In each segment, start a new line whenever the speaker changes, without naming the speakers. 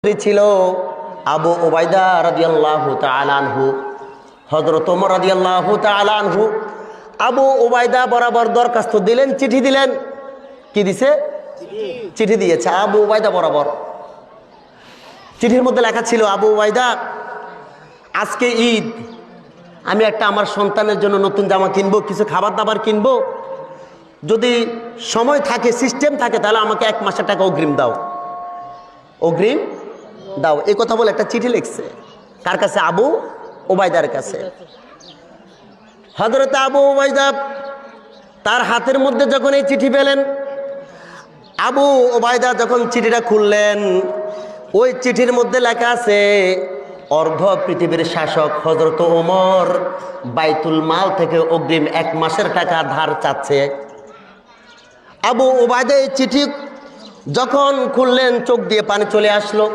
স্ত্রী ছিল আবু উবাইদা রাদিয়াল্লাহু তাআলা আনহু। হযরত ওমর রাদিয়াল্লাহু তাআলা আনহু আবু উবাইদা বরাবর দরখাস্ত দিলেন, চিঠি দিলেন। কি দিছে? চিঠি দিয়েছে আবু উবাইদা বরাবর। চিঠির মধ্যে লেখা ছিল, আবু উবাইদা, আজকে ঈদ, আমি একটা আমার সন্তানের জন্য নতুন জামা কিনবো, কিছু খাবার দাবার কিনবো। যদি সময় থাকে, সিস্টেম থাকে, তাহলে আমাকে 1 মাসের টাকা অগ্রিম দাও, অগ্রিম দাও। এই কথা বলে একটা চিঠি লিখছে। কার কাছে? আবু উবাইদার কাছে। হযরত আবু উবাইদা তার হাতের মধ্যে যখন এই চিঠি পেলেন, আবু উবাইদা যখন চিঠিটা খুললেন, ওই চিঠির মধ্যে লেখা আছে, অর্ধ পৃথিবীর শাসক হযরত ওমর বাইতুল মাল থেকে অগ্রিম 1 মাসের টাকা ধার চাচ্ছে। আবু উবাইদা এই চিঠি যখন খুললেন, চোখ দিয়ে পানি চলে আসলো।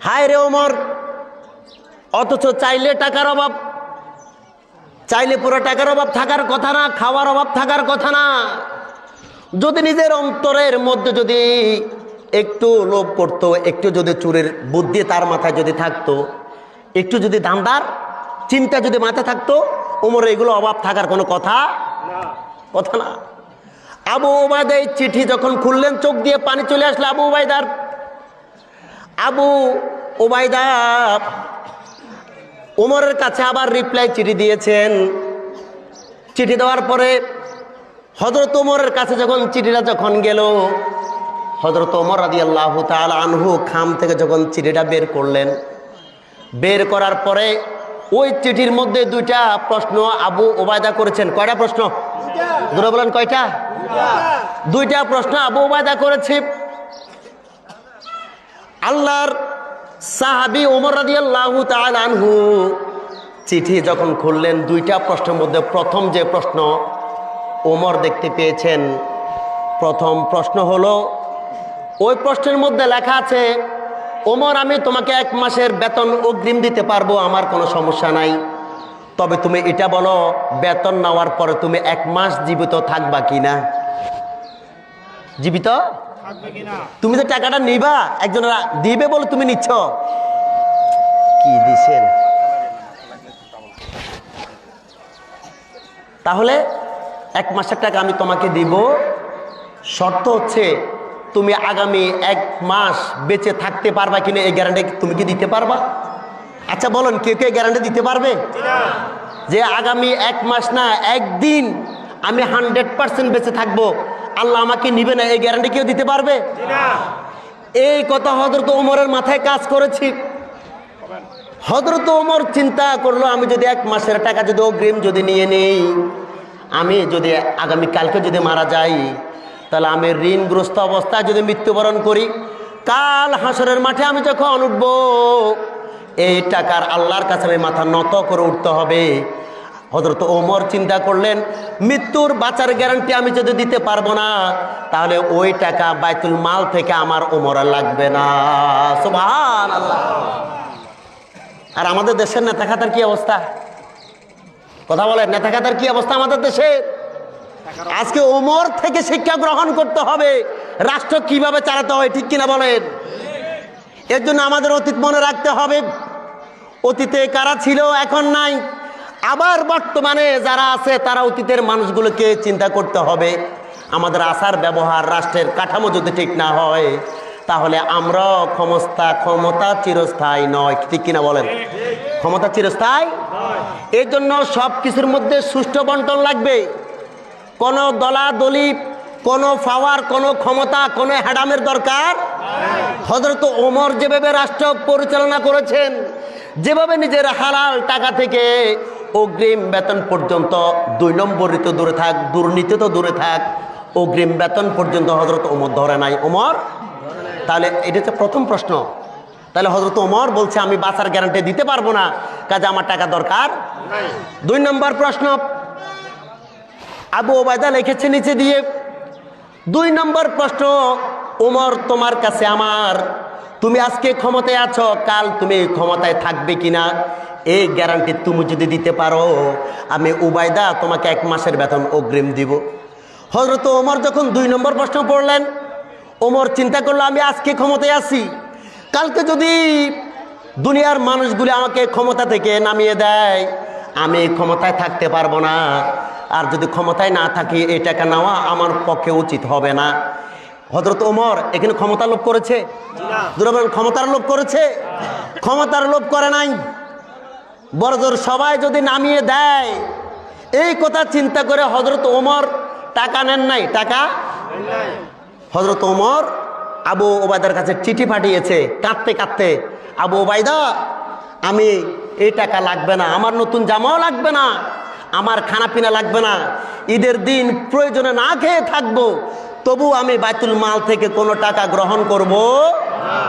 হায় রে ওমর, অথচ চাইলে টাকার অভাব, চাইলে পুরো টাকার অভাব থাকার কথা না, খাওয়ার অভাব থাকার কথা না। যদি নিজের অন্তরের মধ্যে যদি একটু লোভ করতো, একটু যদি চুরের বুদ্ধি তার মাথায় যদি থাকতো, একটু যদি ধান্দার চিন্তা যদি মাথায় থাকতো, ওমর এগুলো অভাব থাকার কোনো কথা না। আবু উবাইদা এই চিঠি যখন খুললেন, চোখ দিয়ে পানি চলে আসলো আবু উবাইদার। আবু উবাইদা ওমরের কাছে আবার রিপ্লাই চিঠি দিয়েছেন। চিঠি দেওয়ার পরে হযরত ওমরের কাছে যখন চিঠিটা যখন গেল, হযরত ওমর রাদিয়াল্লাহু তাআলা আনহু খাম থেকে যখন চিঠিটা বের করলেন, বের করার পরে ওই চিঠির মধ্যে 2টা প্রশ্ন আবু উবাইদা করেছেন। কয়টা প্রশ্ন? জোরে বলেন, কয়টা? 2টা প্রশ্ন আবু উবাইদা করেছে। আল্লাহর সাহাবী ওমর রাদিয়াল্লাহু তাআলা আনহু চিঠি যখন খুললেন, 2টা প্রশ্নের মধ্যে প্রথম যে প্রশ্ন ওমর দেখতে পেয়েছেন, প্রথম প্রশ্ন হলো, ওই প্রশ্নের মধ্যে লেখা আছে, ওমর, আমি তোমাকে 1 মাসের বেতন অগ্রিম দিতে পারবো, আমার কোনো সমস্যা নাই। তবে তুমি এটা বলো, বেতন নেওয়ার পরে তুমি 1 মাস জীবিত থাকবা কিনা? জীবিত তুমি যে টাকাটা নিবা, একজন দিবে বলে তুমি নিচ্ছ, কি দিছেন? তাহলে 1 মাসের টাকা আমি তোমাকে দিব, শর্ত হচ্ছে তুমি আগামী 1 মাস বেঁচে থাকতে পারবা কিনা, এই গ্যারান্টি তুমি কি দিতে পারবা? আচ্ছা বলুন, কে কে গ্যারান্টি দিতে পারবে যে আগামী 1 মাস না, 1 দিন আমি 100% বেঁচে থাকবো, আল্লাহ আমাকে নিবে না, এই গ্যারান্টি কেউ দিতে পারবে? এই কথা হযরত ওমরের মাথায় কাজ করেছি। হযরত ওমর চিন্তা করলো, আমি যদি 1 মাসের টাকা যদি অগ্রিম যদি নিয়ে নেই, আমি যদি আগামী কালকে যদি মারা যাই, তাহলে আমি ঋণগ্রস্ত অবস্থায় যদি মৃত্যুবরণ করি, কাল হাসরের মাঠে আমি যখন উঠব, এই টাকার আল্লাহর কাছে আমি মাথা নত করে উঠতে হবে। হযরত ওমর চিন্তা করলেন, মৃত্যুর বাঁচার গ্যারান্টি আমি যদি দিতে পারবো না, তাহলে ওই টাকা বাইতুল মাল থেকে আমার ওমর লাগবে না। সুবহানাল্লাহ। আর আমাদের দেশের নেতা খাতার কি অবস্থা? কথা বলেন, নেতা খাতার কি অবস্থা আমাদের দেশে? আজকে ওমর থেকে শিক্ষা গ্রহণ করতে হবে রাষ্ট্র কিভাবে চালাতে হয়, ঠিক কিনা বলেন? এর জন্য আমাদের অতীত মনে রাখতে হবে। অতীতে কারা ছিল, এখন নাই। আবার বর্তমানে যারা আছে, তারা অতীতের মানুষগুলোকে চিন্তা করতে হবে। আমাদের আচার ব্যবহার, রাষ্ট্রের কাঠামো যদি ঠিক না হয়, তাহলে আমরা ক্ষমতা চিরস্থায়ী নয়, ঠিক কিনা বলেন? ক্ষমতা চিরস্থায়ী। এর জন্য সব কিছুর মধ্যে সুষ্ঠু বন্টন লাগবে। কোনো দলাদলি, কোনো পাওয়ার, কোনো ক্ষমতা, কোনো হ্যাডামের দরকার। হযরত ওমর যেভাবে রাষ্ট্র পরিচালনা করেছেন, যেভাবে নিজের হালাল টাকা থেকে অগ্রিম বেতন পর্যন্ত, 2 নম্বরই তো দূরে থাক, দুর্নীতি তো দূরে থাক, অগ্রিম বেতন পর্যন্ত হযরত ওমর ধরে নাই। ওমর, তাহলে এটা হচ্ছে প্রথম প্রশ্ন। তাহলে হযরত ওমর বলছে, আমি বাঁচার গ্যারান্টি দিতে পারবো না, কাজে আমার টাকা দরকার। 2 নম্বর প্রশ্ন আবু উবাইদা লিখেছে নিচে দিয়ে, 2 নম্বর প্রশ্ন, ওমর, তোমার কাছে আমার, তুমি আজকে ক্ষমতায় আছো, কাল তুমি ক্ষমতায় থাকবে কিনা, এই গ্যারান্টি তুমি যদি দিতে পারো, আমি উবাইদা তোমাকে 1 মাসের বেতন অগ্রিম দিব। হযরত ওমর যখন 2 নম্বর প্রশ্ন পড়লেন, ওমর চিন্তা করলো, আমি আজকে ক্ষমতায় আছি, কালকে যদি দুনিয়ার মানুষগুলি আমাকে ক্ষমতা থেকে নামিয়ে দেয়, আমি ক্ষমতায় থাকতে পারবো না। আর যদি ক্ষমতায় না থাকি, এই টাকা নেওয়া আমার পক্ষে উচিত হবে না। হযরত ওমর এখানে ক্ষমতার লোভ করেছে? ক্ষমতার লোভ করেছে? ক্ষমতার লোভ করে নাই। বড়জোর সবাই যদি নামিয়ে দেয়, এই কথা চিন্তা করে হযরত ওমর টাকা নেন নাই। টাকা হযরত ওমর আবু ওবায়দার কাছে চিঠি পাঠিয়েছে কাঁদতে কাঁদতে, আবু ওবায়দা, আমি এই টাকা লাগবে না, আমার নতুন জামাও লাগবে না, আমার খানা পিনা লাগবে না, ঈদের দিন প্রয়োজনে না খেয়ে থাকবো, তবু আমি বাইতুল মাল থেকে কোনো টাকা গ্রহণ করব না।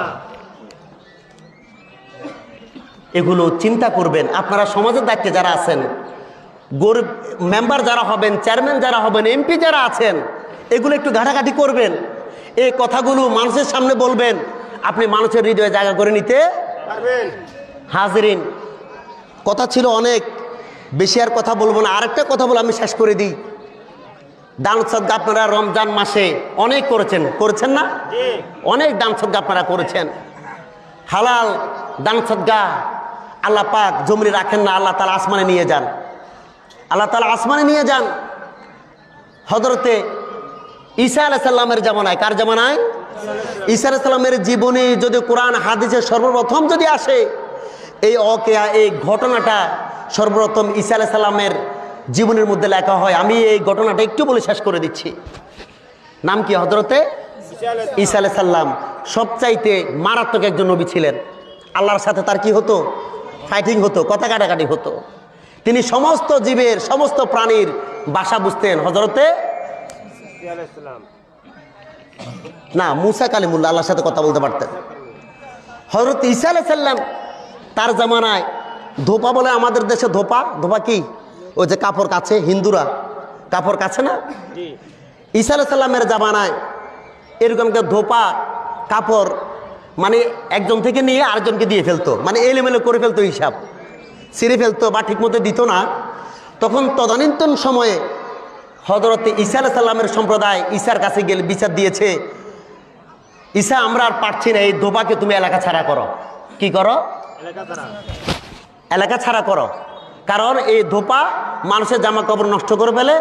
এগুলো চিন্তা করবেন। আপনারা সমাজের দায়িত্বে যারা আছেন, গরিব মেম্বার যারা হবেন, চেয়ারম্যান যারা হবেন, এমপি যারা আছেন, এগুলো একটু ঘাটাঘাটি করবেন। এই কথাগুলো মানুষের সামনে বলবেন, আপনি মানুষের হৃদয়ে জায়গা করে নিতে পারবেন। হাজরিন, কথা ছিল অনেক, বেশি আর কথা বলবো না। আরেকটা কথা বলে আমি শেষ করে দিই। দান সদকা আপনারা রমজান মাসে অনেক করেছেন, করেছেন না? অনেক দান সদকা আপনারা করেছেন। হালাল দান সদকা আল্লাহ পাক জমিনে রাখেন না, আল্লাহ তাআলা আসমানে নিয়ে যান। আল্লাহ তাআলা আসমানে নিয়ে যান। হযরতে ঈসা আলাইহিস সালামের জামানায়, কার জামানায়? ঈসা আলাইহিস সালামের জীবনী যদি কোরআন হাদিসে সর্বপ্রথম যদি আসে, এই অকেয়া, এই ঘটনাটা সর্বপ্রথম ঈসা আলাইহিস সালামের জীবনের মধ্যে লেখা হয়। আমি এই ঘটনাটা একটু বলে শেষ করে দিচ্ছি। নাম কি? হযরতে ঈসা আলাইহিস সালাম সবচাইতে মারাত্মক একজন নবী ছিলেন। আল্লাহর সাথে তার কি হতো? ফাইটিং হতো, কথা কাটাকাটি হতো। তিনি সমস্ত জীবের, সমস্ত প্রাণীর ভাষা বুঝতেন। হযরতে না, মুসা কালিমুল্লাহ আল্লাহর সাথে কথা বলতে পারতেন। হযরত ঈসা আলাইহিস সালাম তার জামানায় ধোপা বলে, আমাদের দেশে ধোপা, ধোপা কি? ওই যে কাপড় কাছে, হিন্দুরা কাপড় কাছে না? ঈসা আলাইহিস সালামের জামানায় এরকম একটা ধোপা কাপড়, মানে একজন থেকে নিয়ে আরেকজনকে দিয়ে ফেলতো, মানে এলোমেলো করে ফেলতো, হিসাব ছিঁড়ে ফেলতো বা ঠিকমতো দিত না। তখন তদানীন্তন সময়ে হযরত ঈসা আলাইহিস সালামের সম্প্রদায় ঈসার কাছে গেলে বিচার দিয়েছে, ঈসা, আমরা আর পারছি না, এই ধোপাকে তুমি এলাকা ছাড়া করো। কি করো? এলাকা ছাড়া করো। কারণ এই ধোপা মানুষের জামা কাপড় নষ্ট করে ফেলে,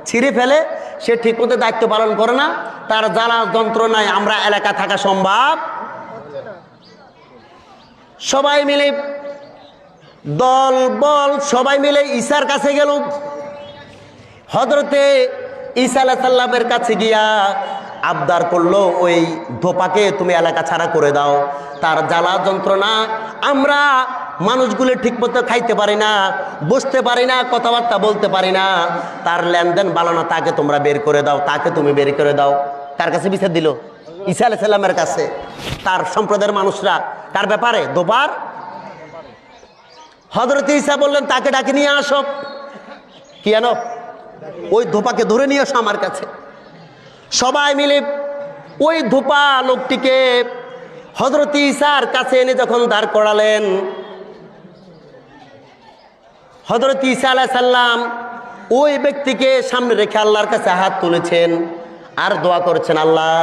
ছিঁড়ে ফেলে, সে ঠিকমতো দায়িত্ব পালন করে না, তার জ্বালা যন্ত্রণায় আমরা এলাকা থাকা সম্ভব। সবাই মিলে দল বল সবাই মিলে ঈসার কাছে গেল। হযরতে ঈসা আলাইহিস সালামের কাছে গিয়া আবদার করলো, ওই ধোপাকে তুমি এলাকা ছাড়া করে দাও, তার জ্বালা যন্ত্রণা আমরা মানুষগুলো ঠিকমতো খাইতে পারি না, বসতে পারি না, কথাবার্তা বলতে পারি না, তার লেনদেন ভালো না, তাকে তোমরা বের করে দাও, তাকে তুমি বের করে দাও। কার কাছে বিচার দিল? ঈসা আলাইহিস সালামের কাছে। তার সম্প্রদায়ের মানুষরা কার ব্যাপারে? ধোপার। হযরত ঈসা বললেন, তাকে ডাকে নিয়ে আসো। কি আনো? ওই ধোপাকে ধরে নিয়ে আসো আমার কাছে। সবাই মিলে ওই ধোপা লোকটিকে হযরত ঈসার কাছে এনে যখন দাঁড় করালেন, হযরত ঈসা আলাইহিস সালাম ওই ব্যক্তিকে সামনে রেখে আল্লাহর কাছে হাত তুলেছেন আর দোয়া করেছেন, আল্লাহ,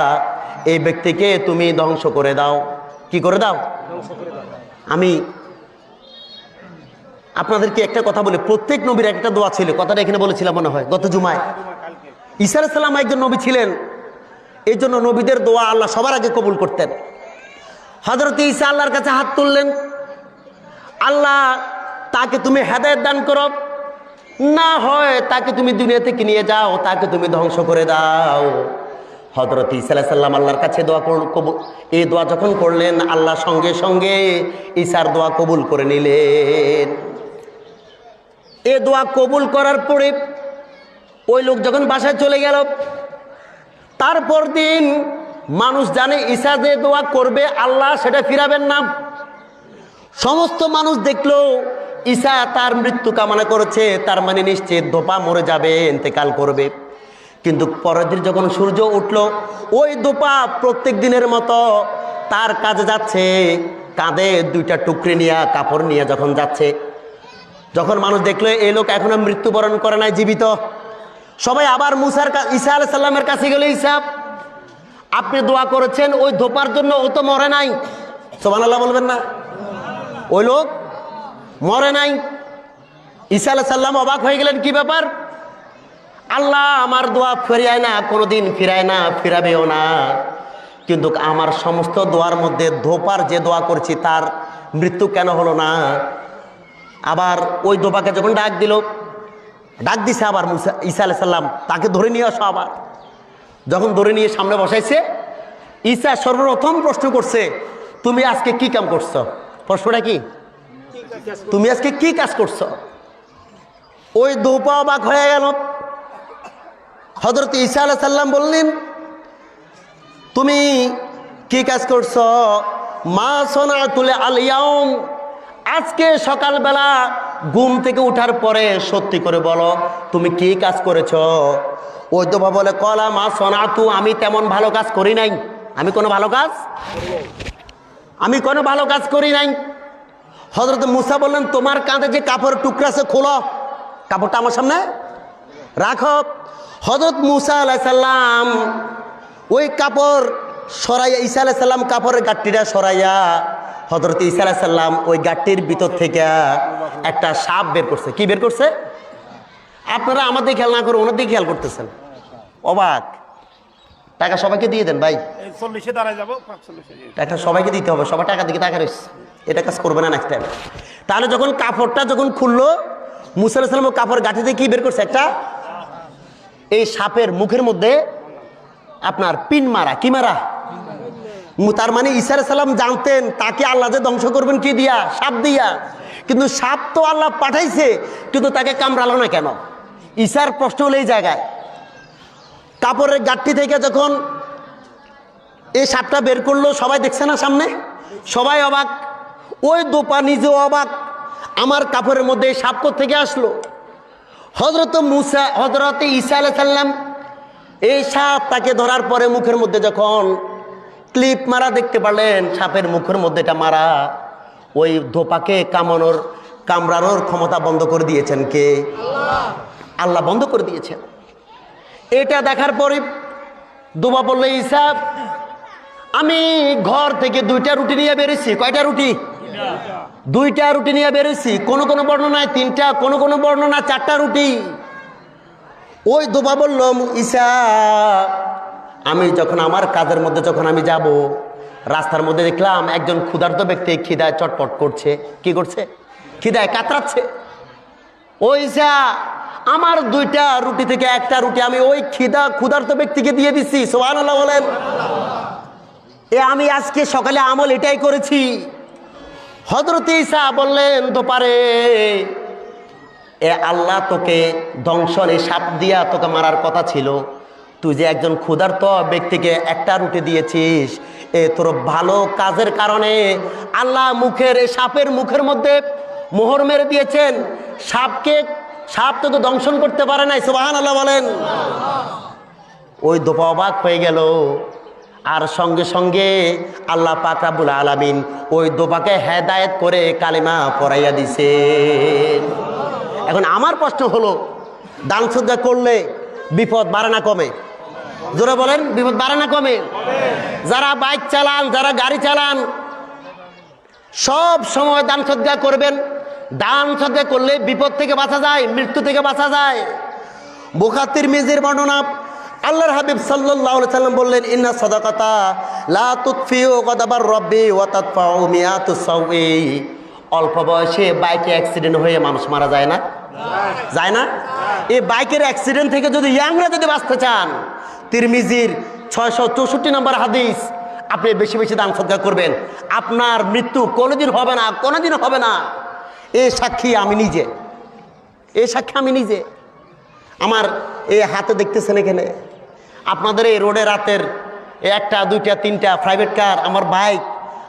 এই ব্যক্তিকে তুমি ধ্বংস করে দাও। কি করে দাও? আমি আপনাদেরকে একটা কথা বলি, প্রত্যেক নবীর একটা দোয়া ছিল, কথাটা এখানে বলেছিলাম মনে হয় গত জুমায়। ঈসা আলাইহিস সালাম একজন নবী ছিলেন, এই জন্য নবীদের দোয়া আল্লাহ সবার আগে কবুল করতেন। হযরত ঈসা আল্লাহর কাছে হাত তুললেন, আল্লাহ, তাকে তুমি হেদায়েত দান করো, না হয় তাকে তুমি দুনিয়া থেকে নিয়ে যাও, তাকে তুমি ধ্বংস করে দাও। হযরত ঈসা আলাইহিস সালাম আল্লাহর কাছে দোয়া কবুল, এই দোয়া যখন করলেন, আল্লাহ সঙ্গে সঙ্গে ঈসার দোয়া কবুল করে নিলেন। এ দোয়া কবুল করার পরে ওই লোক যখন বাসায় চলে গেল, তারপর দিন মানুষ জানে ঈসা যে দোয়া করবে আল্লাহ সেটা ফিরাবেন না। সমস্ত মানুষ দেখলো ঈসা তার মৃত্যু কামনা করেছে, তার মানে নিশ্চিত ধোপা মরে যাবে, ইন্তেকাল করবে। কিন্তু পরের দিন যখন সূর্য উঠলো, ওই ধোপা প্রত্যেক দিনের মতো তার কাজে যাচ্ছে, কাঁধে দুইটা টুকরি নিয়ে, কাপড় নিয়ে যখন যাচ্ছে, যখন মানুষ দেখলো এই লোক এখনো মৃত্যুবরণ করে নাই, জীবিত, সবাই আবার ঈসা আলাইহিস সালামের কাছে গেল, ঈসা, আপনি দোয়া করেছেন ওই ধোপার জন্য, ও তো মরে নাই, সুবহানাল্লাহ বলবেন না? ওই লোক মরে নাই। ঈসা আলাইহিস সালাম অবাক হয়ে গেলেন, কি ব্যাপার? আল্লাহ আমার দোয়া ফিরায় না, কোনোদিন ফিরায় না, ফিরাবেও না, কিন্তু আমার সমস্ত দোয়ার মধ্যে ধোপার যে দোয়া করছি তার মৃত্যু কেন হলো না? আবার ওই ধোপাকে যখন ডাক দিছে আবার ঈসা আলাইহিস সালাম, তাকে ধরে নিয়ে আসো। আবার যখন ধরে নিয়ে সামনে বসাইছে, ঈসা সর্বপ্রথম প্রশ্ন করছে, তুমি আজকে কি কাম করছো? প্রশ্নটা কি? তুমি আজকে কি কাজ করছো? ওই ধোপা অবাক হয়ে গেল। হযরত ঈসা আলাইহিস সালাম বললেন, তুমি কি কাজ করছো? মা সনাতুল আলিয়াউম, আজকে সকালবেলা ঘুম থেকে উঠার পরে সত্যি করে বলো তুমি কি কাজ করেছো? ওই ধোপা বলে, কলা মা সনাতু, আমি তেমন ভালো কাজ করি নাই। আমি কোনো ভালো কাজ করি নাই। হযরত মুসা বললেন, তোমার কাঁধে যে কাপড় টুকরা আছে খোলো, কাপড়টা আমার সামনে রাখো। হযরত মুসা আলাইহিস সালাম ওই কাপড় সরাইয়া, ঈসা আলাইহিস সালাম কাপড়ের গাঁটটিটা সরাইয়া, হযরত ঈসা আলাইহিস সালাম ওই গাঁটটির ভিতর থেকে একটা সাপ বের করছে। কি বের করছে? আপনারা আমাদের খেয়াল না করে ওনার দিকে খেয়াল করতেছেন, অবাক। টাকা সবাইকে দিয়ে দেন ভাই, টাকা সবাইকে দিতে হবে, সবাই টাকার দিকে টাকা রয়েছে, এটা কাজ করবে না নেক্সট টাইম। তাহলে যখন কাপড়টা যখন খুললো, মুসা আলাইহিস সালাম কাপড় গাঁঠিতে কি বের করছে? একটা, এই সাপের মুখের মধ্যে আপনার পিন মারা। কি মারা? তার মানে ঈসা আলাইহিস সালাম জানতেন তাকে আল্লাহ যে ধ্বংস করবেন কি দিয়া? সাপ দিয়া। কিন্তু সাপ তো আল্লাহ পাঠাইছে, কিন্তু তাকে কামড়ালো না কেন? ঈসার প্রশ্ন হলো এই জায়গায়। কাপড়ের গাঁটটি থেকে যখন এই সাপটা বের করলো, সবাই দেখছে না সামনে, সবাই অবাক। ওই দোপা নিজেও অবাক, আমার কাপড়ের মধ্যে এই সাপ থেকে আসলো। হযরত ঈসা আলাইহিস সালাম এই সাপ তাকে ধরার পরে মুখের মধ্যে যখন ক্লিপ মারা দেখতে পারলেন, সাপের মুখের মধ্যে এটা মারা, ওই ধোপাকে কামড়ানোর ক্ষমতা বন্ধ করে দিয়েছেন কে? আল্লাহ বন্ধ করে দিয়েছেন। এটা দেখার পরে দোপা বলল, ঈসা, আমি ঘর থেকে 2টা রুটি নিয়ে বেরিয়েছি। কয়টা রুটি? 2টা রুটি নিয়ে বেরিয়েছি। কোন কোন বর্ণনায় 3টা, কোন কোন বর্ণনা 4টা রুটি। ওই দোপা বলল, ঈসা, আমি যখন আমার কাজের মধ্যে যখন আমি যাব, রাস্তার মধ্যে দেখলাম একজন ক্ষুধার্ত ব্যক্তি খিদায় চটপট করছে। কি করছে? খিদায় কাতরাচ্ছে। ওই ঈসা, আমার 2টা রুটি থেকে 1টা রুটি আমি ওই ক্ষুধার্ত ব্যক্তিকে দিয়ে দিচ্ছি। সুবহানাল্লাহ বলেন। আমি আজকে সকালে আমল এটাই করেছি। হযরত ঈসা বললেন, তো পারে আল্লাহ তোকে দংশনে সাপ দিয়া তোকে মারার কথা ছিল, তুই যে একজন ক্ষুধার্ত ব্যক্তিকে 1টা রুটি দিয়েছিস, তোর ভালো কাজের কারণে আল্লাহ সাপের মুখের মধ্যে মোহর মেরে দিয়েছেন। সাপ তোকে দংশন করতে পারে নাই। সুবহানাল্লাহ বলেন। ওই দোপা অবাক হয়ে গেল। আর সঙ্গে সঙ্গে আল্লাহ পাক রব্বুল আলামিন ওই দোপাকে হেদায়েত করে কালিমা পড়াইয়া দিছে। এখন আমার প্রশ্ন হলো, দান সদকা করলে বিপদ বাড়ে না কমে? জোরে বলেন, বিপদ বাড়ে না কমে? যারা বাইক চালান, যারা গাড়ি চালান, সব সময় দান সদকা করবেন। দান সদকা করলে বিপদ থেকে বাঁচা যায়, মৃত্যু থেকে বাঁচা যায়। বুখারী তিরমিজির বর্ণনা, আল্লাহর হাবিব সাল্লাল্লাহু আলাইহি সাল্লাম বললেন, ইন্না সাদাকাতা লা তুতফিউ গাদাবার রাব্বি ওয়া তাদফাউ মিয়াতুস সাওয়ি। অল্প বয়সে বাইকে অ্যাক্সিডেন্ট হয়ে মানুষ মারা যায় না? যায় না? এই বাইকের অ্যাক্সিডেন্ট থেকে যদি ইয়াংরা যদি বাঁচতে চান, তিরমিজির 664 নম্বর হাদিস, আপনি বেশি বেশি দান সদকা করবেন, আপনার মৃত্যু কোনোদিন হবে না, কোনোদিন হবে না। এই সাক্ষী আমি নিজে। আমার এই হাতে দেখতেছেন এখানে, আপনাদের এই রোডে রাতের 1টা 2টা 3টা প্রাইভেট কার, আমার বাইক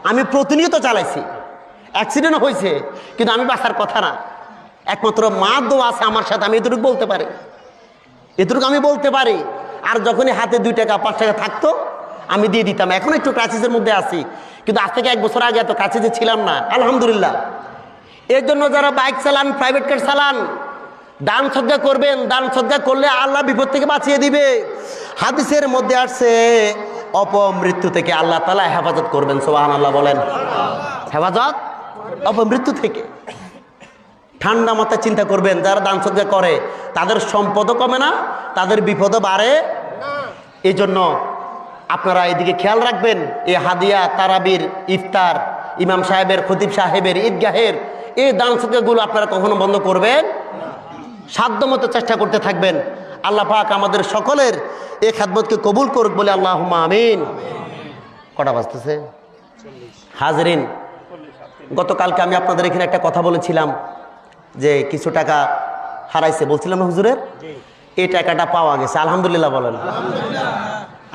আমি প্রতিনিয়ত চালাইছি। অ্যাক্সিডেন্ট হয়েছে, কিন্তু আমি বাঁচার কথা না। একমাত্র মা দোয়া আছে আমার সাথে, আমি এতটুকু বলতে পারি। আর যখনই হাতে 2 টাকা 5 টাকা থাকতো আমি দিয়ে দিতাম। এখন একটু ক্রাইসিসের মধ্যে আছি, কিন্তু আজ থেকে 1 বছর আগে এত ক্রাইসিসে ছিলাম না, আলহামদুলিল্লাহ। এর জন্য যারা বাইক চালান, প্রাইভেট কার চালান, দান সদকা করবেন। দান সদকা করলে আল্লাহ বিপদ থেকে বাঁচিয়ে দিবে। হাদিসের মধ্যে আসছে, অপমৃত্যু থেকে আল্লাহ তাআলা হেফাজত করবেন। সুবহানাল্লাহ বলেন। হেফাজত অপমৃত্যু থেকে। ঠান্ডা মাথায় চিন্তা করবেন, যারা দান সদকা করে তাদের সম্পদও কমে না, তাদের বিপদও বাড়ে। এই জন্য আপনারা এদিকে খেয়াল রাখবেন। এই হাদিয়া, তারাবির, ইফতার, ইমাম সাহেবের, খতিব সাহেবের, ঈদগাহের এই দান সদকাগুলো আপনারা কখনো বন্ধ করবেন, সাধ্যমতো চেষ্টা করতে থাকবেন। আল্লাহ পাক আমাদের সকলের এই খেদমতকে কবুল করুক বলে আল্লাহুম্মা আমিন। কটা বাজতেছে? হাজরিন, গতকালকে আমি আপনাদের এখানে একটা কথা বলেছিলাম যে কিছু টাকা হারাইছে, বলছিলাম না হুজুরের? এই টাকাটা পাওয়া গেছে, আলহামদুলিল্লাহ বলেন।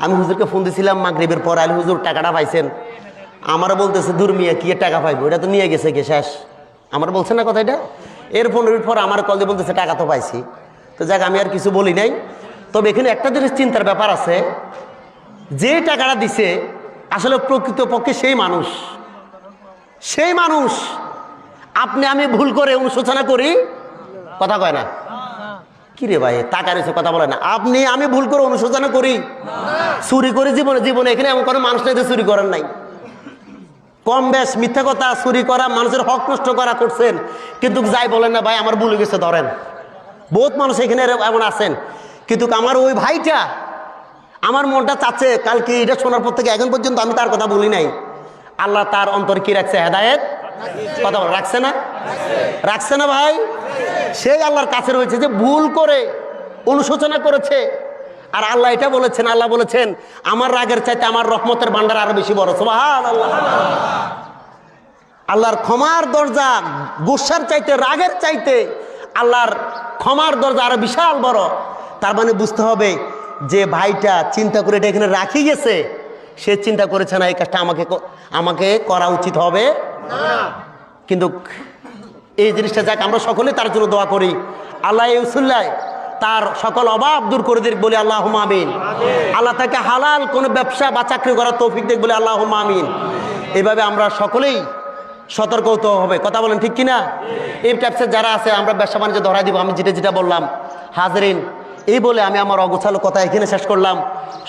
আমি হুজুরকে ফোন দিয়েছিলাম মাগরিবের পর, আলী হুজুর টাকাটা পাইছেন? আমারও বলতেছে দূর মিয়া কি টাকা পাইবো, এটা তো নিয়ে গেছে কে শেষ। আমার বলছেন না কথা এটা? এর 15 মিনিট পর আমার কল দিয়ে বলতেছে টাকা তো পাইছি। তো যাক, আমি আর কিছু বলি নাই। তবে এখানে একটা জিনিস চিন্তার ব্যাপার আছে, যে টাকাটা দিছে আসলে প্রকৃতপক্ষে সেই মানুষ, সেই মানুষ। আপনি আমি ভুল করে অনুশোচনা করি, কথা কয় না কি রে ভাই, টাকা রয়েছে কথা বলে না। আপনি আমি ভুল করে অনুশোচনা করি, চুরি করি জীবনে জীবনে এখানে এমন কোনো মানুষ নাই যে চুরি করেন নাই। কম বেশ মিথ্যা কথা, চুরি করা, মানুষের হক নষ্ট করা করছেন, কিন্তু যাই বলেন না ভাই আমার ভুল হয়ে গেছে ধরেন। বহুত মানুষ এখানে এমন আছেন। কিন্তু আমার ওই ভাইটা, আমার মনটা চাচ্ছে কালকে এটা শোনার পর থেকে এখন পর্যন্ত আমি তার কথা বলি নাই। আল্লাহ তার অন্তর কি রাখছে? হেদায়েত। কথা বল, রাখছে না? রাখছে না ভাই? সেই আল্লাহর কাছে রয়েছে যে ভুল করে অনুশোচনা করেছে। আর আল্লাহ এটা বলেছেন, আল্লাহ বলেছেন আমার রাগের চাইতে আমার রহমতের ভান্ডার আরো বেশি বড়। সুবহানাল্লাহ। আল্লাহর ক্ষমার দরজা গুসার চাইতে, রাগের চাইতে আল্লাহর ক্ষমার দরজা আরো বিশাল বড়। তার মানে বুঝতে হবে যে ভাইটা চিন্তা করে এটা এখানে রাখি গেছে, সে চিন্তা করেছে না এই কাজটা আমাকে করা উচিত হবে না। কিন্তু এই জিনিসটা যাক, আমরা সকলে তার জন্য দোয়া করি, আল্লাহ এই উসিলায় তার সকল অভাব দূর করে দিক বলে আল্লাহুম্মা আমিন। আল্লাহ তাকে হালাল কোনো ব্যবসা বা চাকরি করার তৌফিক দেখ বলে আল্লাহুম্মা আমিন। এইভাবে আমরা সকলেই সতর্ক হতে হবে, কথা বলেন ঠিক কিনা? এই টাইপসের যারা আছে আমরা ব্যবসা বাণিজ্য ধরাই দিব। আমি যেটা যেটা বললাম হাজরিন, এই বলে আমি আমার অগোছালো কথা এখানে শেষ করলাম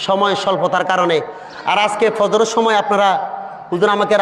সময় স্বল্পতার কারণে। আর আজকে ফজরের সময় আপনারা হুজুর আমাকে